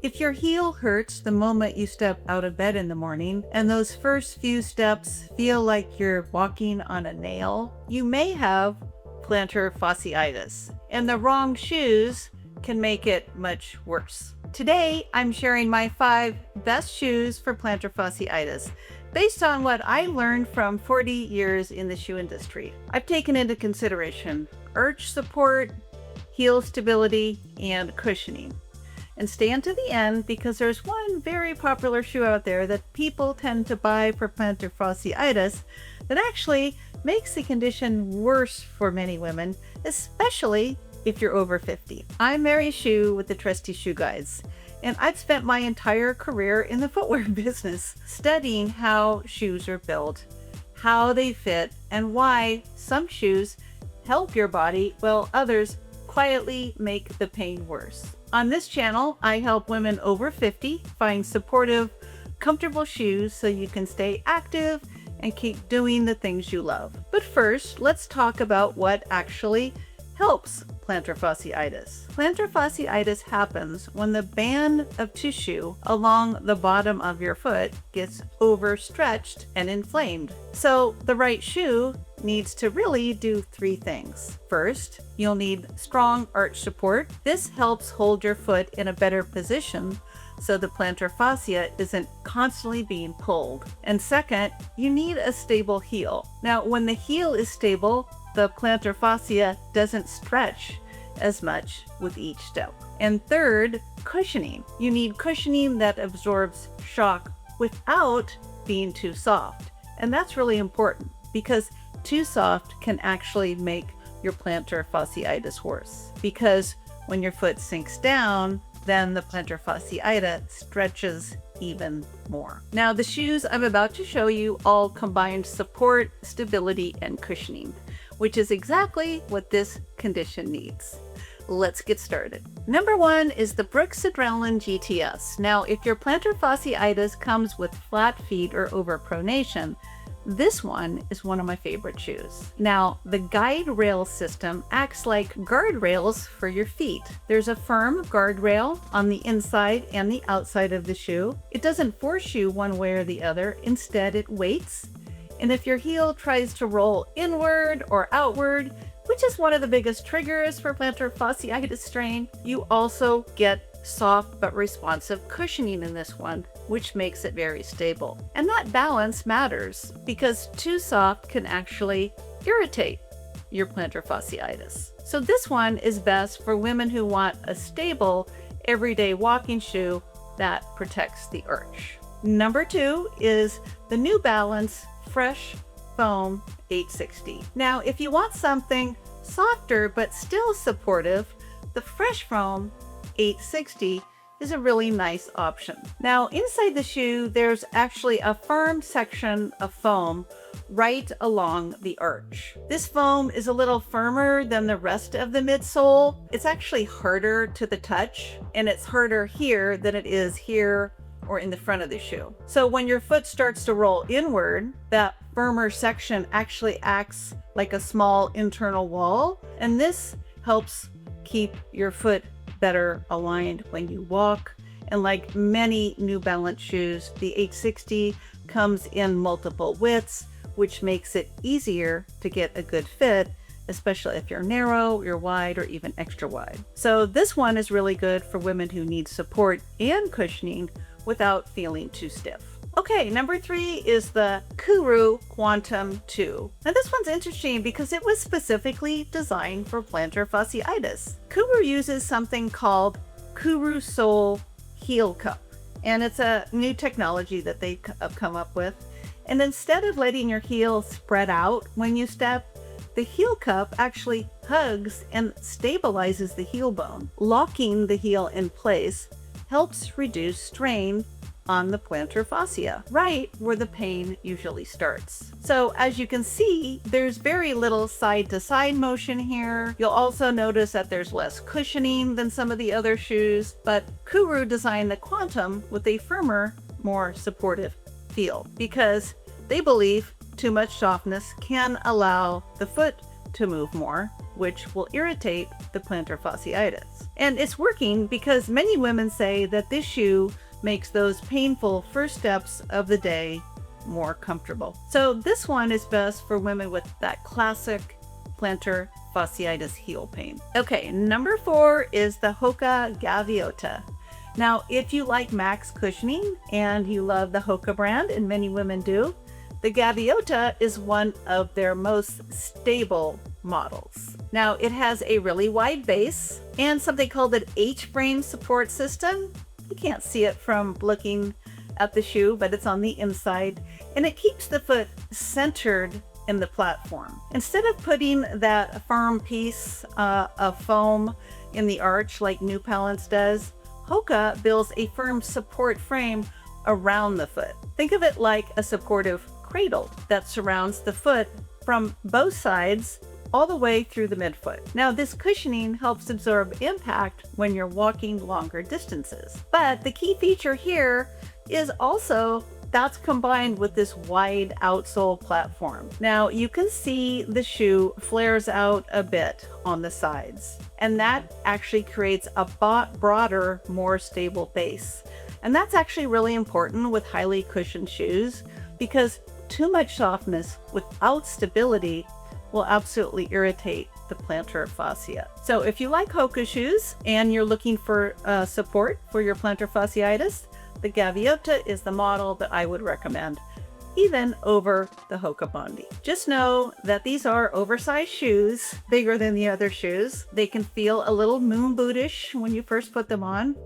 If your heel hurts the moment you step out of bed in the morning, and those first few steps feel like you're walking on a nail, you may have plantar fasciitis, and the wrong shoes can make it much worse. Today, I'm sharing my 5 best shoes for plantar fasciitis, based on what I learned from 40 years in the shoe industry. I've taken into consideration arch support, heel stability, and cushioning. And stay until the end because there's one very popular shoe out there that people tend to buy for plantar fasciitis that actually makes the condition worse for many women, especially if you're over 50. I'm Mary Shoe with the Trusty Shoe Guides, and I've spent my entire career in the footwear business studying how shoes are built, how they fit, and why some shoes help your body while others quietly make the pain worse. On this channel, I help women over 50 find supportive, comfortable shoes so you can stay active and keep doing the things you love. But first, let's talk about what actually helps plantar fasciitis. Plantar fasciitis happens when the band of tissue along the bottom of your foot gets overstretched and inflamed. So the right shoe needs to really do 3 things. First, you'll need strong arch support. This helps hold your foot in a better position so the plantar fascia isn't constantly being pulled. And second, you need a stable heel. Now, when the heel is stable, the plantar fascia doesn't stretch as much with each step. And third, cushioning. You need cushioning that absorbs shock without being too soft. And that's really important because too soft can actually make your plantar fasciitis worse. Because when your foot sinks down, then the plantar fasciitis stretches even more. Now, the shoes I'm about to show you all combine support, stability, and cushioning, which is exactly what this condition needs. Let's get started. Number 1 is the Brooks Adrenaline GTS. Now, if your plantar fasciitis comes with flat feet or overpronation, this one is one of my favorite shoes. Now, the guide rail system acts like guardrails for your feet. There's a firm guardrail on the inside and the outside of the shoe. It doesn't force you one way or the other. Instead, it waits. And if your heel tries to roll inward or outward, which is one of the biggest triggers for plantar fasciitis strain, you also get soft but responsive cushioning in this one, which makes it very stable. And that balance matters because too soft can actually irritate your plantar fasciitis. So this one is best for women who want a stable, everyday walking shoe that protects the arch. Number 2 is the New Balance Fresh Foam 860. Now, if you want something softer but still supportive, the Fresh Foam 860 is a really nice option. Now, inside the shoe, there's actually a firm section of foam right along the arch. This foam is a little firmer than the rest of the midsole. It's actually harder to the touch, and it's harder here than it is here or in the front of the shoe. So when your foot starts to roll inward, that firmer section actually acts like a small internal wall, and this helps keep your foot better aligned when you walk. And like many New Balance shoes, the 860 comes in multiple widths, which makes it easier to get a good fit, especially if you're narrow, you're wide, or even extra wide. So this one is really good for women who need support and cushioning without feeling too stiff. Okay, number 3 is the KURU Quantum 2. Now this one's interesting because it was specifically designed for plantar fasciitis. KURU uses something called KURU Sole Heel Cup, and it's a new technology that they've come up with. And instead of letting your heel spread out when you step, the heel cup actually hugs and stabilizes the heel bone. Locking the heel in place helps reduce strain on the plantar fascia, right where the pain usually starts. So as you can see, there's very little side-to-side motion here. You'll also notice that there's less cushioning than some of the other shoes, but KURU designed the Quantum with a firmer, more supportive feel because they believe too much softness can allow the foot to move more, which will irritate the plantar fasciitis. And it's working because many women say that this shoe makes those painful first steps of the day more comfortable. So this one is best for women with that classic plantar fasciitis heel pain. Okay, number 4 is the Hoka Gaviota. Now, if you like max cushioning and you love the Hoka brand, and many women do, the Gaviota is one of their most stable models. Now, it has a really wide base and something called an H-frame support system. You can't see it from looking at the shoe, but it's on the inside, and it keeps the foot centered in the platform. Instead of putting that firm piece of foam in the arch like New Balance does, Hoka builds a firm support frame around the foot. Think of it like a supportive cradle that surrounds the foot from both sides all the way through the midfoot. Now, this cushioning helps absorb impact when you're walking longer distances. But the key feature here is also that's combined with this wide outsole platform. Now, you can see the shoe flares out a bit on the sides, and that actually creates a broader, more stable base. And that's actually really important with highly cushioned shoes, because too much softness without stability will absolutely irritate the plantar fascia. So if you like Hoka shoes and you're looking for support for your plantar fasciitis, the Gaviota is the model that I would recommend, even over the Hoka Bondi. Just know that these are oversized shoes, bigger than the other shoes. They can feel a little moon bootish when you first put them on,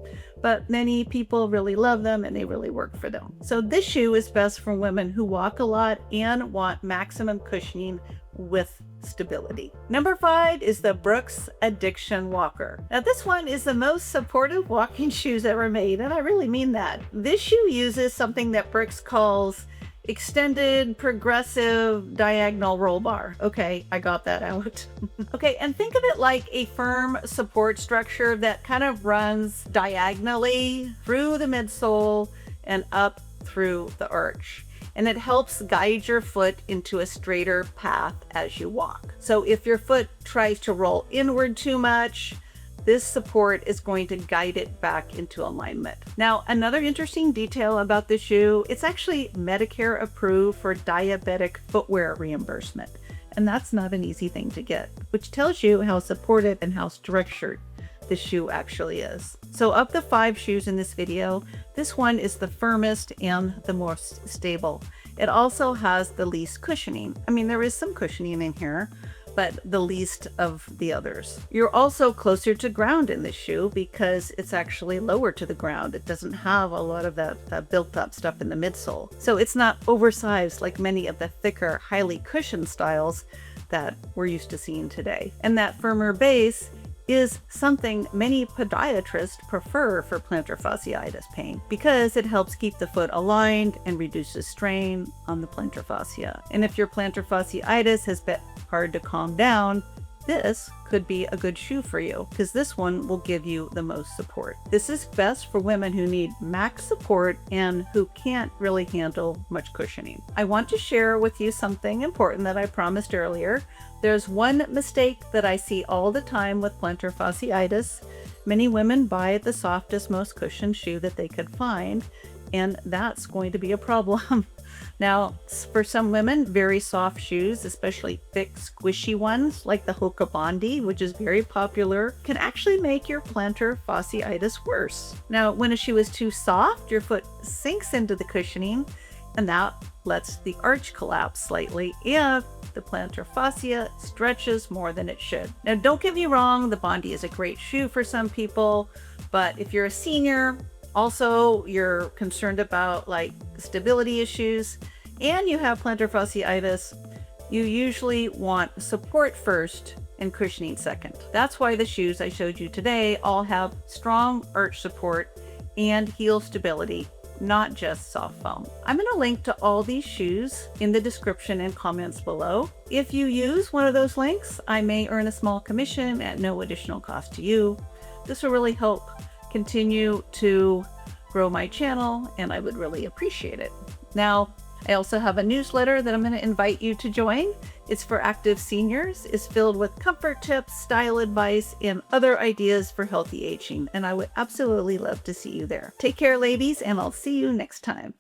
but many people really love them and they really work for them. So this shoe is best for women who walk a lot and want maximum cushioning with stability. Number 5 is the Brooks Addiction Walker. Now, this one is the most supportive walking shoes ever made, and I really mean that. This shoe uses something that Brooks calls extended progressive diagonal roll bar. Okay, I got that out. Okay, and think of it like a firm support structure that kind of runs diagonally through the midsole and up through the arch. And it helps guide your foot into a straighter path as you walk. So if your foot tries to roll inward too much, this support is going to guide it back into alignment. Now, another interesting detail about the shoe, it's actually Medicare approved for diabetic footwear reimbursement. And that's not an easy thing to get, which tells you how supportive and how structured the shoe actually is. So of the 5 shoes in this video, this one is the firmest and the most stable. It also has the least cushioning. I mean, there is some cushioning in here, but the least of the others. You're also closer to ground in this shoe because it's actually lower to the ground. It doesn't have a lot of that built up stuff in the midsole. So it's not oversized like many of the thicker, highly cushioned styles that we're used to seeing today. And that firmer base is something many podiatrists prefer for plantar fasciitis pain because it helps keep the foot aligned and reduces strain on the plantar fascia. And if your plantar fasciitis has been hard to calm down, this could be a good shoe for you because this one will give you the most support. This is best for women who need max support and who can't really handle much cushioning. I want to share with you something important that I promised earlier. There's one mistake that I see all the time with plantar fasciitis. Many women buy the softest, most cushioned shoe that they could find, and that's going to be a problem. Now, for some women, very soft shoes, especially thick, squishy ones like the Hoka Bondi, which is very popular, can actually make your plantar fasciitis worse. Now, when a shoe is too soft, your foot sinks into the cushioning, and that lets the arch collapse slightly if the plantar fascia stretches more than it should. Now, don't get me wrong, the Bondi is a great shoe for some people, but if you're a senior, also you're concerned about like stability issues, and you have plantar fasciitis, you usually want support first and cushioning second. That's why the shoes I showed you today all have strong arch support and heel stability, not just soft foam. I'm going to link to all these shoes in the description and comments below. If you use one of those links, I may earn a small commission at no additional cost to you. This will really help continue to grow my channel, and I would really appreciate it. Now, I also have a newsletter that I'm going to invite you to join. It's for active seniors. It's filled with comfort tips, style advice, and other ideas for healthy aging. And I would absolutely love to see you there. Take care, ladies, and I'll see you next time.